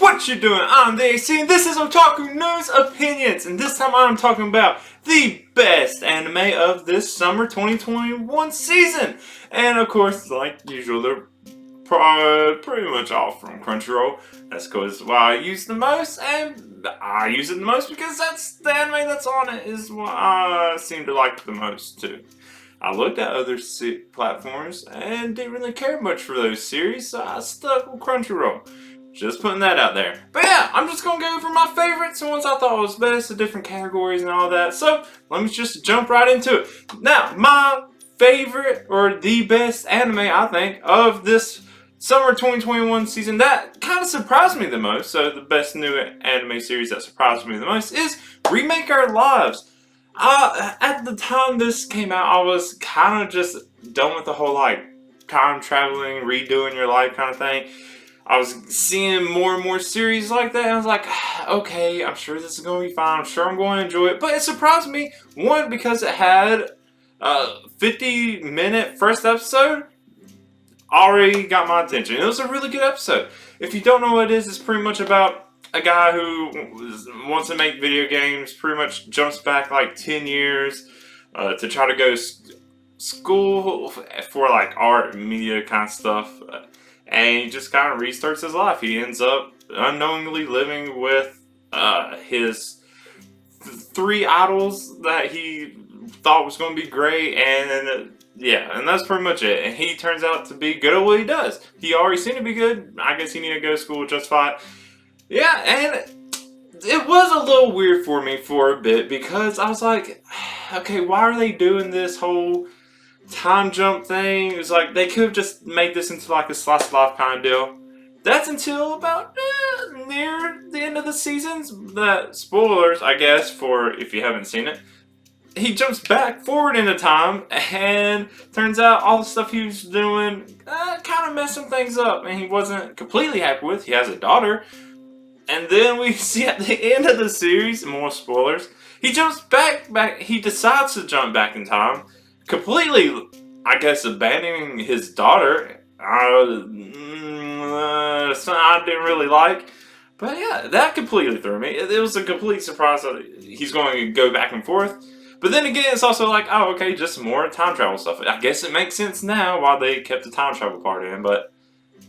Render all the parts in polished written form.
What you doing? I'm the AC and this is Otaku News Opinions, and this time I'm talking about the best anime of this summer 2021 season. And of course, like usual, they're pretty much all from Crunchyroll. That's because why I use the most, and I use it the most because that's the anime that's on it is what I seem to like the most too. I looked at other platforms and didn't really care much for those series, so I stuck with Crunchyroll. Just putting that out there. But yeah, I'm just going to go for my favorites and ones I thought was best, the different categories and all that. So, let me just jump right into it. Now, my favorite, or the best anime, I think, of this summer 2021 season that kind of surprised me the most, so the best new anime series that surprised me the most is Remake Our Lives. At the time this came out, I was kind of just done with the whole, like, time traveling, redoing your life kind of thing. I was seeing more and more series like that, and I was like, okay, I'm sure this is going to be fine. I'm sure I'm going to enjoy it. But it surprised me, one, because it had a 50-minute first episode. Already got my attention. It was a really good episode. If you don't know what it is, it's pretty much about a guy who wants to make video games, pretty much jumps back like 10 years to try to go to school for like art and media kind of stuff. And he just kind of restarts his life. He ends up unknowingly living with his three idols that he thought was going to be great. And yeah, and that's pretty much it. And he turns out to be good at what he does. He already seemed to be good. I guess he needed to go to school just fine. Yeah, and it was a little weird for me for a bit because I was like, okay, why are they doing this whole time jump thing? It was like they could have just made this into like a slice of life kind of deal. That's until about near the end of the seasons. That spoilers, I guess, for if you haven't seen it. He jumps back forward into time, and turns out all the stuff he was doing kind of messing things up, and he wasn't completely happy with. He has a daughter, and then we see at the end of the series, more spoilers. He jumps back. He decides to jump back in time. Completely, I guess, abandoning his daughter. Something I didn't really like. But yeah, that completely threw me. It was a complete surprise that he's going to go back and forth. But then again, it's also like, oh, okay, just some more time travel stuff. I guess it makes sense now why they kept the time travel part in. But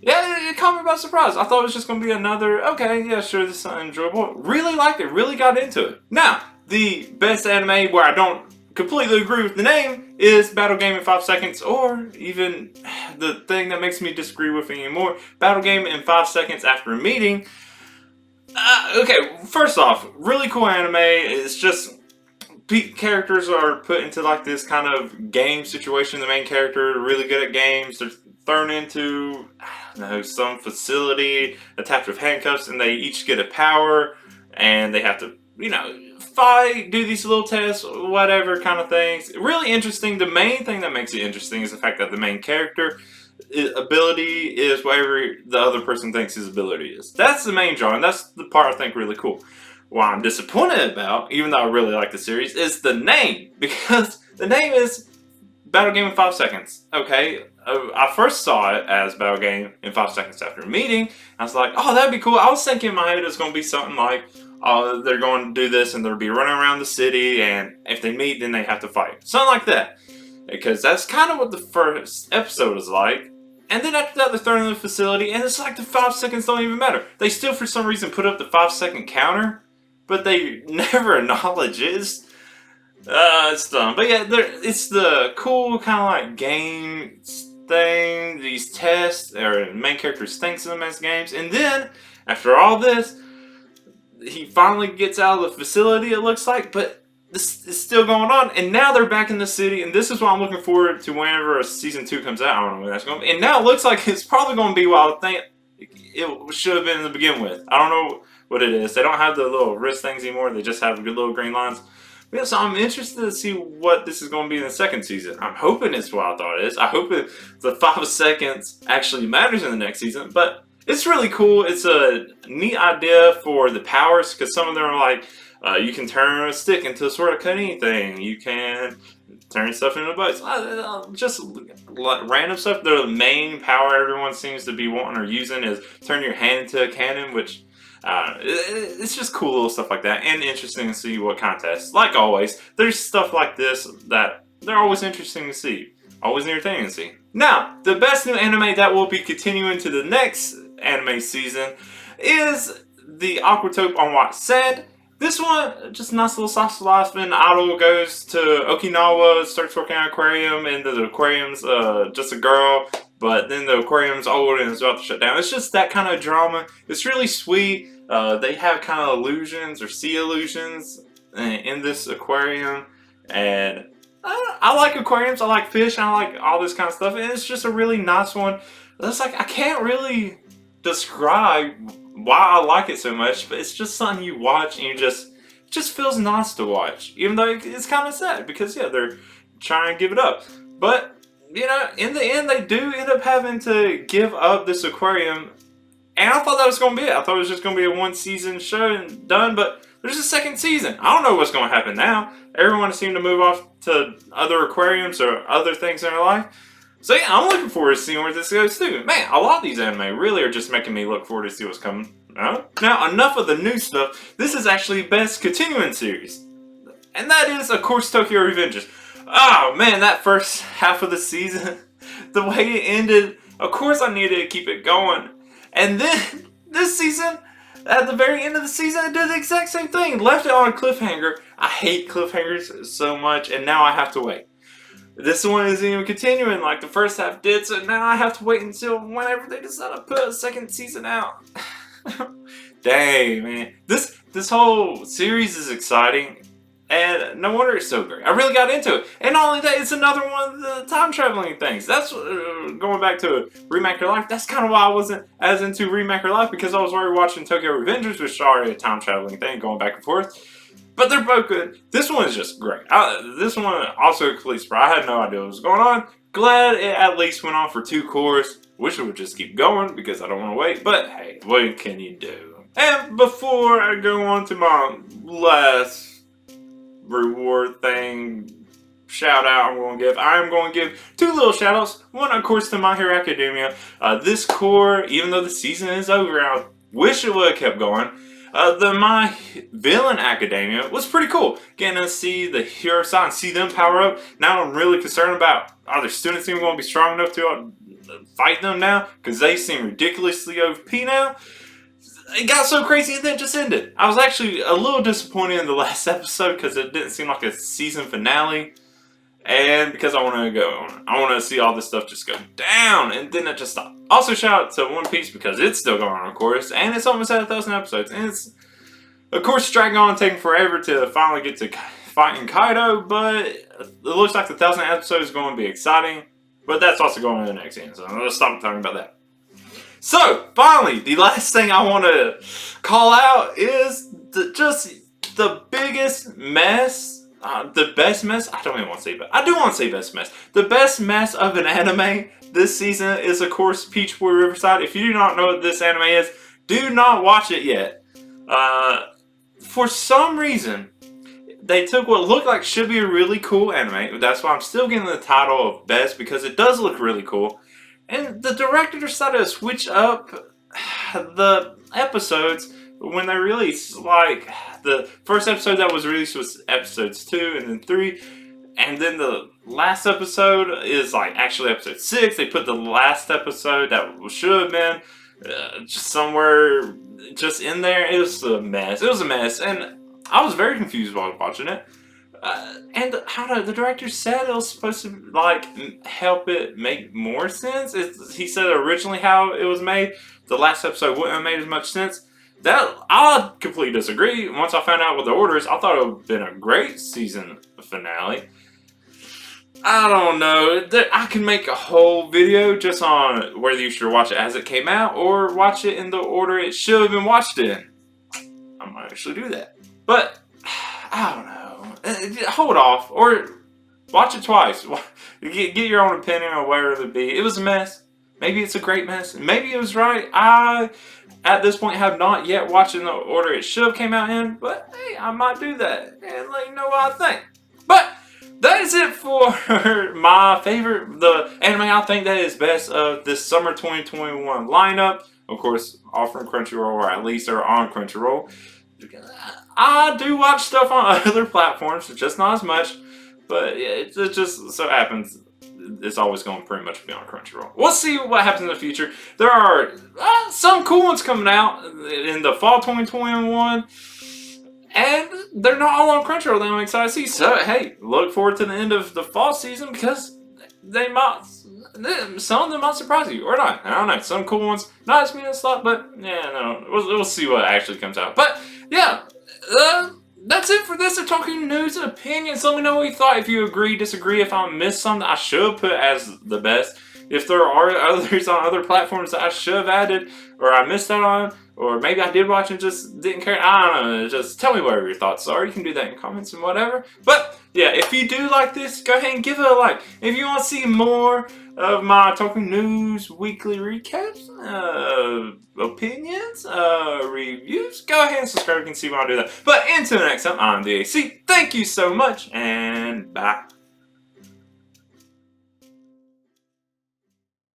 yeah, it caught me by surprise. I thought it was just going to be another, okay, yeah, sure, this is something enjoyable. Really liked it. Really got into it. Now, the best anime where I don't completely agree with the name is Battle Game in 5 Seconds, or even the thing that makes me disagree with it anymore, Battle Game in 5 Seconds After a Meeting. Okay, first off, really cool anime. It's just characters are put into like this kind of game situation. The main character really good at games. They're thrown into, I don't know, some facility attached with handcuffs, and they each get a power, and they have to, you know, fight, do these little tests, whatever kind of things. Really interesting. The main thing that makes it interesting is the fact that the main character ability is whatever the other person thinks his ability is. That's the main draw, and that's the part I think really cool. What I'm disappointed about, even though I really like the series, is the name. Because the name is Battle Game in 5 Seconds. Okay, I first saw it as Battle Game in 5 Seconds After a Meeting. I was like, oh, that'd be cool. I was thinking in my head it's going to be something like, they're going to do this and they'll be running around the city, and if they meet, then they have to fight. Something like that. Because that's kind of what the first episode is like. And then after that, they're thrown in the facility, and it's like the 5 seconds don't even matter. They still, for some reason, put up the 5-second counter, but they never acknowledge it. It's dumb. But yeah, it's the cool kind of like game thing, these tests, or the main character thinks of them as games. And then, after all this, he finally gets out of the facility, it looks like, but this is still going on, and now they're back in the city, and this is what I'm looking forward to whenever season 2 comes out. I don't know when that's going to be. And now it looks like it's probably going to be what I think it should have been to begin with. I don't know what it is. They don't have the little wrist things anymore. They just have good little green lines. But yeah, so I'm interested to see what this is going to be in the second season. I'm hoping it's what I thought it is. I hope the 5 seconds actually matters in the next season, but it's really cool. It's a neat idea for the powers, because some of them are like, you can turn a stick into a sword of cut anything. You can turn stuff into boats. Just random stuff. The main power everyone seems to be wanting or using is turn your hand into a cannon, which It's just cool little stuff like that, and interesting to see what contests. Like always, there's stuff like this that they're always interesting to see, always entertaining to see. Now, the best new anime that will be continuing to the next anime season is the Aqua on What Said. This one, just a nice little slice of life. An idol goes to Okinawa, starts working at an aquarium, and the aquarium's just a girl, but then the aquarium's old and it's about to shut down. It's just that kind of drama. It's really sweet. They have kind of illusions or sea illusions in this aquarium, and I like aquariums. I like fish. I like all this kind of stuff, and it's just a really nice one. It's like I can't really describe why I like it so much, but it's just something you watch and it just feels nice to watch, even though it's kind of sad because yeah, they're trying to give it up, but you know, in the end they do end up having to give up this aquarium, and I thought that was going to be it. I thought it was just going to be a one season show and done, but there's a second season. I don't know what's going to happen now. Everyone seemed to move off to other aquariums or other things in their life. So yeah, I'm looking forward to seeing where this goes too. Man, a lot of these anime really are just making me look forward to see what's coming. Now, enough of the new stuff. This is actually best continuing series. And that is, of course, Tokyo Revengers. Oh man, that first half of the season, the way it ended, of course I needed to keep it going. And then, this season, at the very end of the season, it did the exact same thing. Left it on a cliffhanger. I hate cliffhangers so much, and now I have to wait. This one isn't even continuing like the first half did, so now I have to wait until whenever they decide to put a second season out. Dang, man. This whole series is exciting, and no wonder it's so great. I really got into it. And not only that, it's another one of the time traveling things. That's going back to Remake Our Lives. That's kind of why I wasn't as into Remake Our Lives, because I was already watching Tokyo Revengers, which is already a time traveling thing, going back and forth. But they're both good. This one is just great. This one also a complete surprise. I had no idea what was going on. Glad it at least went on for 2 cours. Wish it would just keep going because I don't want to wait. But hey, what can you do? And before I go on to my last reward thing, shout out I'm going to give 2 little shout outs. One, of course, to My Hero Academia. This core, even though the season is over, I wish it would have kept going. The My Villain Academia was pretty cool. Getting to see the hero side and see them power up. Now I'm really concerned about, are the students even going to be strong enough to fight them now? Because they seem ridiculously OP now. It got so crazy and then it just ended. I was actually a little disappointed in the last episode because it didn't seem like a season finale. And because I want to see all this stuff just go down, and then it just stopped. Also, shout out to One Piece because it's still going on, of course, and it's almost at 1,000 episodes. And it's, of course, dragging on, taking forever to finally get to fighting Kaido, but it looks like the 1,000 episodes is going to be exciting. But that's also going to the next end, so let's stop talking about that. So, finally, the last thing I want to call out is just the biggest mess. The best mess? I don't even want to say, but I do want to say best mess. The best mess of an anime this season is, of course, Boy Riverside. If you do not know what this anime is, do not watch it yet. For some reason, they took what looked like should be a really cool anime. That's why I'm still getting the title of best, because it does look really cool. And the director decided to switch up the episodes when they released. Like, the first episode that was released was episodes 2 and then 3. And then the last episode is like actually episode 6. They put the last episode that should have been just somewhere just in there. It was a mess. It was a mess. And I was very confused while watching it. And the director said it was supposed to like help it make more sense. He said originally how it was made, the last episode wouldn't have made as much sense. That I completely disagree. Once I found out what the order is, I thought it would have been a great season finale. I don't know. I can make a whole video just on whether you should watch it as it came out or watch it in the order it should have been watched in. I might actually do that. But I don't know. Hold off or watch it twice. Get your own opinion on where it would be. It was a mess. Maybe it's a great mess. Maybe it was right. I, at this point, have not yet watched it in the order it should have came out in. But hey, I might do that and let you know what I think. But that is it for my favorite, the anime I think that is best of this summer 2021 lineup. of course, all from Crunchyroll, or at least are on Crunchyroll. I do watch stuff on other platforms, just not as much. But yeah, it just so happens it's always going to pretty much be on Crunchyroll. We'll see what happens in the future. There are some cool ones coming out in the fall 2021. And they're not all on Crunchyroll that I'm excited to see. So, hey, look forward to the end of the fall season because some of them might surprise you or not. I don't know. Some cool ones, not as many as thought, but yeah, no, we'll see what actually comes out. But yeah, that's it for this. Talking news and opinions. Let me know what you thought. If you agree, disagree. If I missed something I should put as the best. If there are others on other platforms that I should have added or I missed out on, or maybe I did watch and just didn't care. I don't know. Just tell me whatever your thoughts are. You can do that in comments and whatever. But yeah, if you do like this, go ahead and give it a like. If you want to see more of my Talking News weekly recaps, opinions, reviews, go ahead and subscribe. You can see when I do that. But until next time, I'm the AC. Thank you so much, and bye.